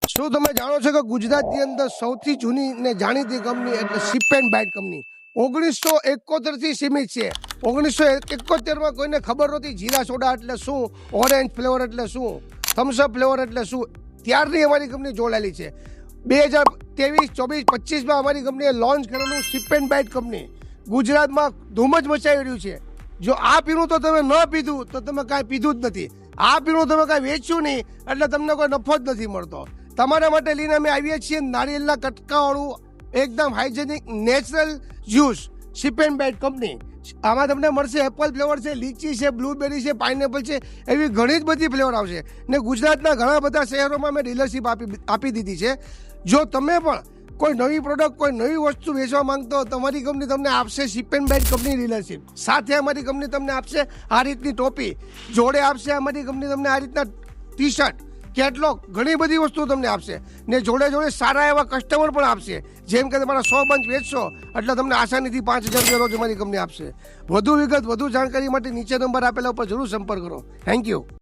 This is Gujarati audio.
શું તમે જાણો છો કે ગુજરાતની અંદર સૌથી જૂની ને જાણીતી કંપની એટલે શિપ એન્ડ બાઇટ કંપની 1971 થી સીમિત છે। 1971 કોઈને ખબર નહોતી જીરા સોડા એટલે શું, ઓરેન્જ ફ્લેવર એટલે શું, થમ્સઅપ ફ્લેવર એટલે શું, ત્યારની અમારી કંપની જોડાયેલી છે। 2023, 24, 25માં અમારી કંપનીએ લોન્ચ કરેલું શિપ એન્ડ બાઇટ કંપની ગુજરાતમાં ધૂમ જ મચાવી રહ્યું છે। જો આ પીણું તો તમે ન પીધું તો તમે કાંઈ પીધું જ નથી। આ પીણું તમે કાંઈ વેચ્યું નહીં એટલે તમને કોઈ નફો જ નથી મળતો। તમારા માટે લઈને અમે આવીએ છીએ નારિયેળના કટકાવાળું એકદમ hygienic natural juice sip and bite company. આમાં તમને મળશે એપલ ફ્લેવર છે, લીચી છે, બ્લુબેરી છે, પાઇનેપલ છે, એવી ઘણી જ બધી ફ્લેવર આવશે ને ગુજરાતના ઘણા બધા શહેરોમાં મેં ડીલરશીપ આપી દીધી છે। જો તમે પણ કોઈ નવી પ્રોડક્ટ, કોઈ નવી વસ્તુ વેચવા માંગતો હો, તમારી કંપની તમને આપશે sip and bite company dealership. સાથે અમારી કંપની તમને આપશે આ રીતની ટોપી, જોડે આપશે અમારી કંપની તમને આ રીતના ટી શર્ટ, કેટલોગ, ઘણી બધી વસ્તુઓ તમને આપશે ને જોડે જોડે સારા એવા કસ્ટમર પણ આપશે। જેમ કે તમારા 100 બંચ વેચશો એટલે તમને આસાનીથી 5000 રૂપિયા રોજ અમારી કંપની આપશે। વધુ વિગત, વધુ જાણકારી માટે નીચે નંબર આપેલા ઉપર જરૂર સંપર્ક કરો। Thank you.